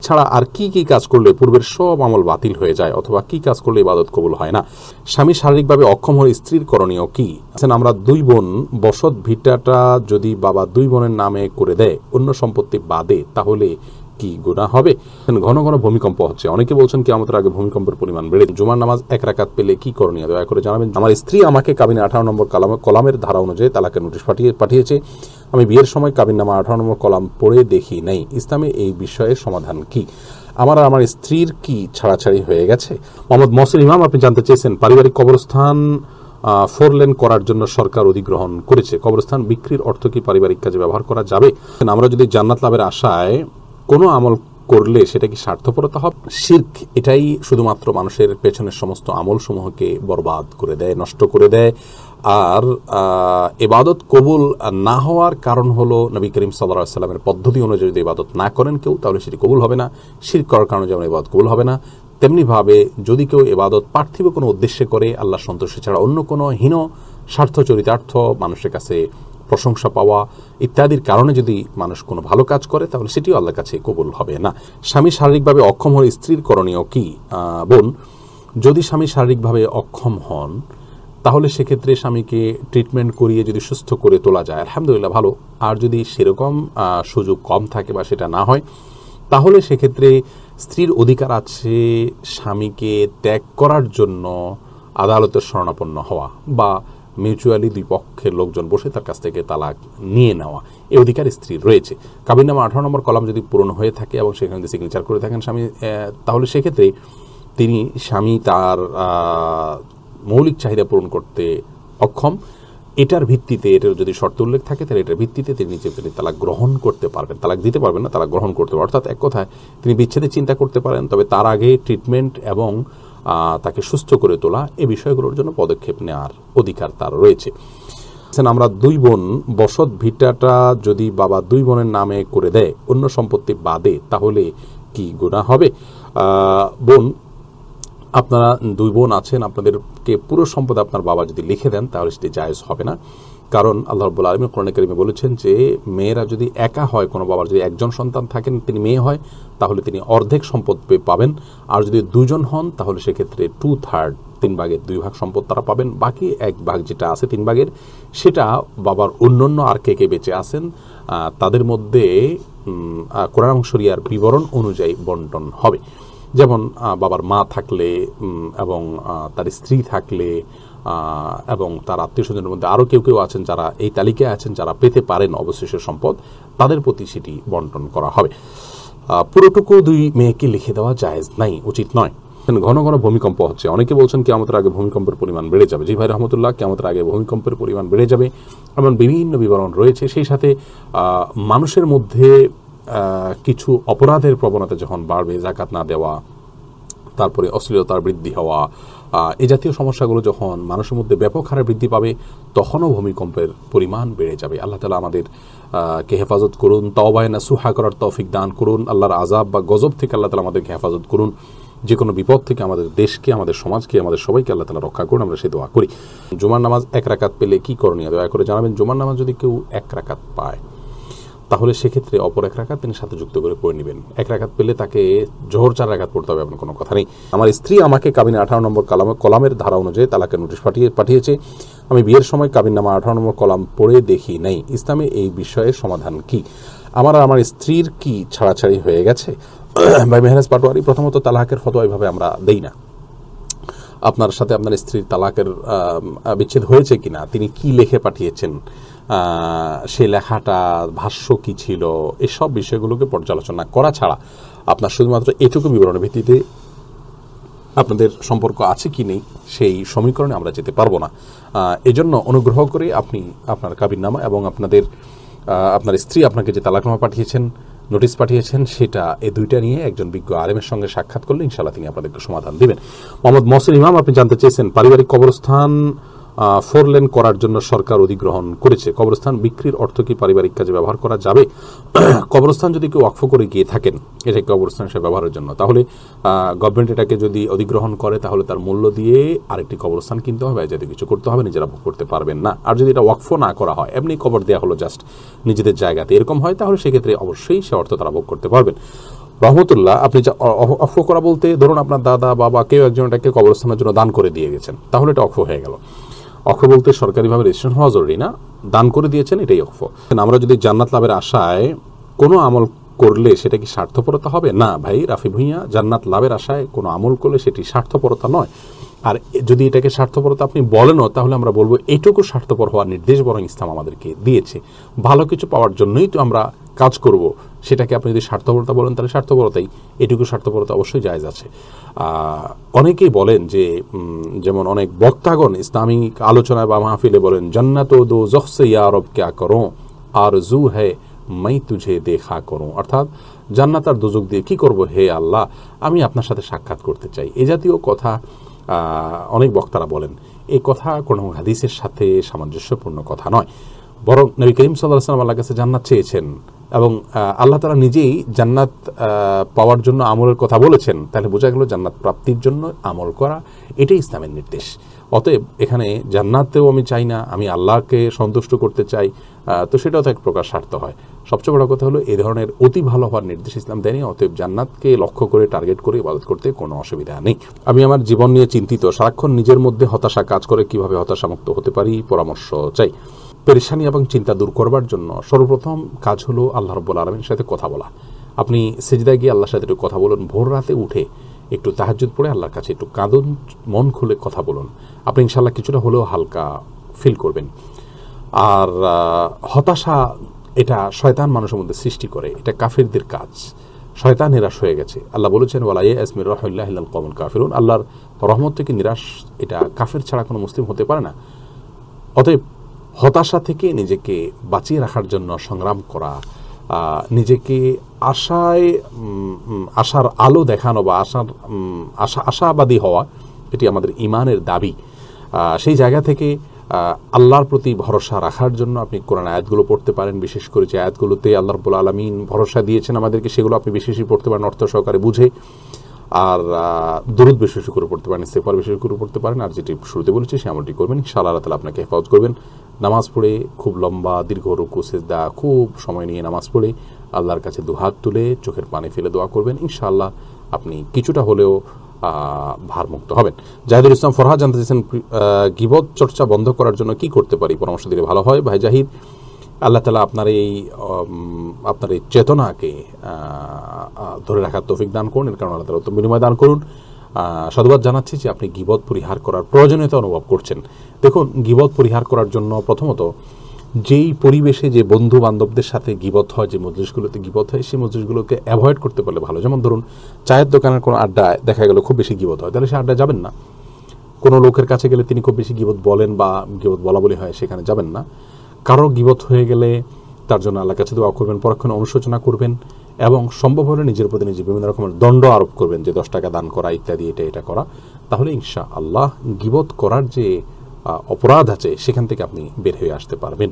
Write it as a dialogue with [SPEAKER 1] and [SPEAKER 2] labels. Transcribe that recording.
[SPEAKER 1] ছাড়া আর কি কি কাজ করলে পূর্বের সব আমল বাতিল হয়ে যায়, অথবা কি কাজ করলে ইবাদত কবুল হয় না? স্বামী শারীরিকভাবে অক্ষম হলে স্ত্রীর করণীয় কি? আমরা 2 বোন, বসত ভিটাটা যদি বাবা 2 বোনের নামে করে দেয় অন্য সম্পত্তি বাদে, তাহলে কি গুনাহ হবে? ঘন ঘন ভূমিকম্প হচ্ছে, অনেকে বলছেন কিয়ামতের আগে ভূমিকম্পের পরিমাণ বেড়ে। জুমার নামাজ 1 রাকাত পেলে কি করণীয় দয়া করে জানাবেন। আমার স্ত্রী আমাকে কাবিনে 18 নম্বর কলামের ধারা অনুযায়ী তালাকের নোটিশ পাঠিয়েছে। আমি বিয়ের সময় কাবিননামা 18 নম্বর কলাম পড়ে দেখি নাই। ইসলামে এই বিষয়ে সমাধান কি? আমার স্ত্রীর কি ছাড়াছাড়ি হয়ে গেছে? মোহাম্মদ মহসিন ইমাম, আপনি জানতে চেয়েছেন পারিবারিক কবরস্থান 4 লেন করার জন্য সরকার অধিগ্রহণ করেছে। কবরস্থান বিক্রির অর্থ কি পারিবারিক কাজে ব্যবহার করা যাবে? আমরা যদি জান্নাত লাভের আশায় কোনো আমল করলে সেটা কি স্বার্থপরতা হবে? শিরক এটাই শুধুমাত্র মানুষের পেছনের সমস্ত আমল সমূহকে বরবাদ করে দেয়, নষ্ট করে দেয়। আর ইবাদত কবুল না হওয়ার কারণ হলো নবী করিম সাল্লাল্লাহু আলাইহি ওয়াসাল্লামের পদ্ধতি অনুযায়ী যদি ইবাদত না করেন কেউ, তাহলে সেটি কবুল হবে না। শিরক করার কারণে যেমন ইবাদত কবুল হবে না, তেমনিভাবে যদি কেউ ইবাদত পার্থিব কোনো উদ্দেশ্যে করে, আল্লাহ সন্তুষ্টি ছাড়া অন্য কোনো হীন স্বার্থ চরিতার্থ, মানুষের কাছে প্রশংসা পাওয়া ইত্যাদির কারণে যদি মানুষ কোনো ভালো কাজ করে, তাহলে সেটিও আল্লাহর কাছে কবুল হবে না। স্বামী শারীরিকভাবে অক্ষম হলে স্ত্রীর করণীয় কি? বোন, যদি স্বামী শারীরিকভাবে অক্ষম হন, তাহলে সেক্ষেত্রে স্বামীকে ট্রিটমেন্ট করিয়ে যদি সুস্থ করে তোলা যায়, আলহামদুলিল্লাহ ভালো। আর যদি সেরকম সুযোগ কম থাকে বা সেটা না হয়, তাহলে সেক্ষেত্রে স্ত্রীর অধিকার আছে স্বামীকে ত্যাগ করার জন্য আদালতের শরণাপন্ন হওয়া, বা মিউচুয়ালি 2 পক্ষের লোকজন বসে তার কাছ থেকে তালাক নিয়ে নেওয়া। এই অধিকার স্ত্রীর রয়েছে। কাবিননামা 18 নম্বর কলাম যদি পূরণ হয়ে থাকে এবং সেখানে যদি সিগনেচার করে থাকেন স্বামী, তাহলে সেক্ষেত্রে স্বামী তার মৌলিক চাহিদা পূরণ করতে অক্ষম। এটার ভিত্তিতে, এটার যদি শর্ত উল্লেখ থাকে, তাহলে এটার ভিত্তিতে তিনি তালাক গ্রহণ করতে পারবেন। তালাক দিতে পারবেন না, তালাক গ্রহণ করতে পারবেন। অর্থাৎ এক কথায় তিনি বিচ্ছেদের চিন্তা করতে পারেন, তবে তার আগে ট্রিটমেন্ট এবং তাকে সুস্থ করে তোলা, এই বিষয়গুলোর জন্য পদক্ষেপ নেওয়ার অধিকার তার রয়েছে। আমরা 2 বোন, বসত ভিটাটা যদি বাবা 2 বোনের নামে করে দেয় অন্য সম্পত্তি বাদে, তাহলে কি গুনাহ হবে? বোন, আপনারা 2 বোন আছেন, আপনাদেরকে পুরো সম্পদ আপনার বাবা যদি লিখে দেন, তাহলে সেটি জায়েজ হবে না। কারণ আল্লাহ রাব্বুল আলামিন কোরআনে কারিমে বলেছেন যে মেয়েরা যদি একা হয়, কোনো বাবার যদি একজন সন্তান থাকেন, তিনি মেয়ে হয়, তাহলে তিনি অর্ধেক সম্পদ পাবেন। আর যদি 2 জন হন, তাহলে সেক্ষেত্রে 2/3, 3 ভাগের 2 ভাগ সম্পদ তারা পাবেন। বাকি 1 ভাগ যেটা আছে 3 ভাগের, সেটা বাবার অন্যান্য আর কে বেঁচে আছেন তাদের মধ্যে কোরআন এবং শরিয়ার বিবরণ অনুযায়ী বন্টন হবে। যেমন বাবার মা থাকলে এবং তার স্ত্রী থাকলে এবং তার আত্মীয় স্বজনের মধ্যে আরও কেউ আছেন যারা এই তালিকায় আছেন, যারা পেতে পারেন অবশিষ্ট সম্পদ, তাদের প্রতি সেটি বন্টন করা হবে। পুরোটুকু 2 মেয়েকে লিখে দেওয়া জায়েজ নাই, উচিত নয়। ঘন ঘন ভূমিকম্প হচ্ছে, অনেকে বলছেন কিয়ামতের আগে ভূমিকম্পের পরিমাণ বেড়ে যাবে। জি ভাই রহমতুল্লাহ, কিয়ামতের আগে ভূমিকম্পের পরিমাণ বেড়ে যাবে, এমন বিভিন্ন বিবরণ রয়েছে। সেই সাথে মানুষের মধ্যে কিছু অপরাধের প্রবণতা যখন বাড়বে, যাকাত না দেওয়া, তারপরে অশ্লীলতার বৃদ্ধি হওয়া, এই জাতীয় সমস্যাগুলো যখন মানুষের মধ্যে ব্যাপক হারে বৃদ্ধি পাবে, তখনও ভূমিকম্পের পরিমাণ বেড়ে যাবে। আল্লাহ তাআলা আমাদের কে হেফাজত করুন, তওবায়ে নাসুহা করার তৌফিক দান করুন। আল্লাহর আযাব বা গজব থেকে আল্লাহ তাআলা আমাদেরকে হেফাজত করুন। যে কোনো বিপদ থেকে আমাদের দেশকে, আমাদের সমাজকে, আমাদের সবাইকে আল্লাহ তাআলা রক্ষা করুন, আমরা সেই দোয়া করি। জুমার নামাজ 1 রাকাত পেলে কি করণীয় দয়া করে জানাবেন। জুমার নামাজ যদি কেউ 1 রাকাত পায়, তাহলে সেক্ষেত্রে অপর 1 রাকাত তিনি সাথে যুক্ত করে পড়ে নেবেন। 1 রাকাত পেলে তাকে জোহর 4 রাকাত পড়তে হবে, এমন কোনো কথা নেই। আমার স্ত্রী আমাকে কাবিনে 18 নম্বর কলামের ধারা অনুযায়ী তালাকের নোটিশ পাঠিয়েছে। আমি বিয়ের সময় কাবিননামা 18 নম্বর কলাম পড়ে দেখি নাই। ইসলামে এই বিষয়ে সমাধান কি? আমার স্ত্রীর কি ছাড়াছাড়ি হয়ে গেছে? ভাই মেহরাজ পাটোয়ারি, প্রথমত তালাকের ফতোয়া এইভাবে আমরা দেই না। আপনার সাথে আপনার স্ত্রীর তালাকের বিচ্ছেদ হয়েছে কিনা, তিনি কি লিখে পাঠিয়েছেন, সে লেখাটা ভাষ্য কি ছিল, এসব বিষয়গুলোকে পর্যালোচনা করা ছাড়া আপনার শুধুমাত্র এটুকু বিবরণের ভিত্তিতে আপনাদের সম্পর্ক আছে কি নেই সেই সমীকরণে আমরা যেতে পারবো না। এজন্য অনুগ্রহ করে আপনি আপনার কাবিননামা এবং আপনার স্ত্রী আপনাকে যে তালাকনামা পাঠিয়েছেন, নোটিশ পাঠিয়েছেন, সেটা এই 2টা নিয়ে একজন বিজ্ঞ আলেমের সঙ্গে সাক্ষাৎ করলে ইনশাআল্লাহ তিনি আপনাদেরকে সমাধান দিবেন। মোহাম্মদ মহসিন ইমাম, আপনি জানতে চেয়েছেন পারিবারিক কবরস্থান 4 লেন করার জন্য সরকার অধিগ্রহণ করেছে। কবরস্থান বিক্রির অর্থ কি পারিবারিক কাজে ব্যবহার করা যাবে? কবরস্থান যদি কেউ ওয়াকফ করে গিয়ে থাকেন এটা কবরস্থান হিসেবে ব্যবহারের জন্য, তাহলে গভর্নমেন্ট এটাকে যদি অধিগ্রহণ করে, তাহলে তার মূল্য দিয়ে আরেকটি কবরস্থান কিনতে হবে, যাতে কিছু করতে হবে, নিজেরা ভোগ করতে পারবেন না। আর যদি এটা ওয়াকফ না করা হয়, এমনি কবর দেওয়া হলো জাস্ট নিজেদের জায়গাতে, এরকম হয়, তাহলে সেক্ষেত্রে অবশ্যই সে অর্থ তারা ভোগ করতে পারবেন। রহমতুল্লাহ, আপনি যা অক্ষ করা বলতে ধরুন আপনার দাদা বাবা কেউ একজন এটাকে কবরস্থানের জন্য দান করে দিয়ে গেছেন, তাহলে এটা অক্ষ হয়ে গেল। অক্ষ বলতে সরকারিভাবে রেজিস্ট্রেশন হওয়া জরুরি না, দান করে দিয়েছেন, এটাই অক্ষ। আমরা যদি জান্নাত লাভের আশায় কোনো আমল করলে সেটা কি স্বার্থপরতা হবে? না ভাই রাফি ভুঁইয়া, জান্নাত লাভের আশায় কোনো আমল করলে সেটি স্বার্থপরতা নয়। আর যদি এটাকে স্বার্থপরতা আপনি বলেনও, তাহলে আমরা বলবো এটুকু স্বার্থপর হওয়ার নির্দেশ বরং ইসলাম আমাদেরকে দিয়েছে। ভালো কিছু পাওয়ার জন্যই তো আমরা কাজ করব, সেটাকে আপনি যদি স্বার্থপরতা বলেন তাহলে স্বার্থপরতাই, এটুকু স্বার্থপরতা অবশ্যই জায়েজ আছে। অনেকেই বলেন যে, যেমন অনেক বক্তাগণ ইসলামিক আলোচনায় বা মাহফিলে বলেন, জান্নাত ও দোজখ সে ইয়া রব ক্যা করো আরজু है मैं तुझे देखा करूं, অর্থাৎ জান্নাত আর দোজখ দিয়ে কি করব হে আল্লাহ, আমি আপনার সাথে সাক্ষাৎ করতে চাই। এই জাতীয় কথা অনেক বক্তারা বলেন। এই কথা কোনো হাদিসের সাথে সামঞ্জস্যপূর্ণ কথা নয়, বরং নবী করিম সাল্লাল্লাহু আলাইহি ওয়াসাল্লাম আল্লাহর কাছে জান্নাত চেয়েছেন এবং আল্লাহ তাআলা নিজেই জান্নাত পাওয়ার জন্য আমলের কথা বলেছেন। তাহলে বোঝা গেল জান্নাত প্রাপ্তির জন্য আমল করা এটাই ইসলামের নির্দেশ। অতএব এখানে জান্নাতেও আমি চাই না, আমি আল্লাহকে সন্তুষ্ট করতে চাই, তো সেটাও তো এক প্রকার স্বার্থ হয়। সবচেয়ে বড় কথা হলো এই ধরনের অতি ভালো হওয়ার নির্দেশ ইসলাম দেয়নি। অতএব জান্নাতকে লক্ষ্য করে টার্গেট করে ইবাদত করতে কোনো অসুবিধা নেই। আমি আমার জীবন নিয়ে চিন্তিত, সারাক্ষণ নিজের মধ্যে হতাশা কাজ করে, কিভাবে হতাশামুক্ত হতে পারি পরামর্শ চাই। পেরেশানি এবং চিন্তা দূর করবার জন্য সর্বপ্রথম কাজ হলো আল্লাহ রাব্বুল আলামিনের সাথে কথা বলা। আপনি সিজদায় গিয়ে আল্লাহর সাথে একটু কথা বলুন, ভোর রাতে উঠে একটু তাহাজ্জুদ পড়ে আল্লাহর কাছে একটু কাঁদুন, মন খুলে কথা বলুন, আপনি ইনশাআল্লাহ কিছুটা হলেও হালকা ফিল করবেন। আর হতাশা এটা শয়তান মানুষের মধ্যে সৃষ্টি করে, এটা কাফিরদের কাজ। শয়তান নিরাশ হয়ে গেছে, আল্লাহ বলেছেন ওয়ালা ইয়াসমি রাহমাতিল্লাহি ইল্লাল কওমুল কাফিরুন, আল্লাহর রহমত থেকে নিরাশ এটা কাফির ছাড়া কোনো মুসলিম হতে পারে না। অতএব হতাশা থেকে নিজেকে বাঁচিয়ে রাখার জন্য সংগ্রাম করা, নিজেকে আশার আলো দেখানো বা আশাবাদী হওয়া, এটি আমাদের ইমানের দাবি। সেই জায়গা থেকে আল্লাহর প্রতি ভরসা রাখার জন্য আপনি কোরআন আয়াতগুলো পড়তে পারেন, বিশেষ করে যে আয়াতগুলোতে আল্লাহ রাব্বুল আলামিন ভরসা দিয়েছেন আমাদেরকে, সেগুলো আপনি বেশি বেশি পড়তে পারেন অর্থ সহকারে বুঝে। আর দুরূদ বেশি বেশি করে পড়তে পারেন, ইস্তেগফার বেশি বেশি করে পড়তে পারেন। আর যেটি শুরুতে বলেছি সে আমলটি করবেন, ইনশাআল্লাহ আল্লাহ তাআলা আপনাকে হেফাজত করবেন। নামাজ পড়ে খুব লম্বা দীর্ঘ রুকু সিজদা খুব সময় নিয়ে নামাজ পড়ে আল্লাহর কাছে দুহাত তুলে চোখের পানি ফেলে দোয়া করবেন, ইনশাআল্লাহ আপনি কিছুটা হলেও ভারমুক্ত হবেন। জাহিদুল ইসলাম ফরহাদ জানতে চেয়েছেন, গীবত চর্চা বন্ধ করার জন্য কি করতে পারি, পরামর্শ দিলে ভালো হয়। ভাই জাহিদ, আল্লাহ তাআলা আপনার এই চেতনাকে ধরে রাখার তৌফিক দান করুন, এর কারণে আল্লাহ তাআলা উত্তম বিনিময় দান করুন। সাধুবাদ জানাচ্ছি যে আপনি গীবত পরিহার করার প্রয়োজনীয়তা অনুভব করছেন। দেখুন, গীবত পরিহার করার জন্য প্রথমত যেই পরিবেশে যে বন্ধু বান্ধবদের সাথে গীবত হয়, যে মজলিসগুলোতে গীবত হয়, সেই মজলিসগুলোকে অ্যাভয়েড করতে পারলে ভালো। যেমন ধরুন চায়ের দোকানের কোনো আড্ডায় দেখা গেল খুব বেশি গীবত হয়, তাহলে সে আড্ডায় যাবেন না। কোনো লোকের কাছে গেলে তিনি খুব বেশি গীবত বলেন বা গীবত বলা বলি হয়, সেখানে যাবেন না। কারো গীবত হয়ে গেলে তার জন্য আল্লাহর কাছে দোয়া করবেন, পরক্ষণে অনুশোচনা করবেন এবং সম্ভব হলে নিজের প্রতি নিজে বিভিন্ন রকমের দণ্ড আরোপ করবেন, যে 10 টাকা দান করা ইত্যাদি, এটা করা। তাহলে ইনশাআল্লাহ গীবত করার যে অপরাধ আছে সেখান থেকে আপনি বের হয়ে আসতে পারবেন।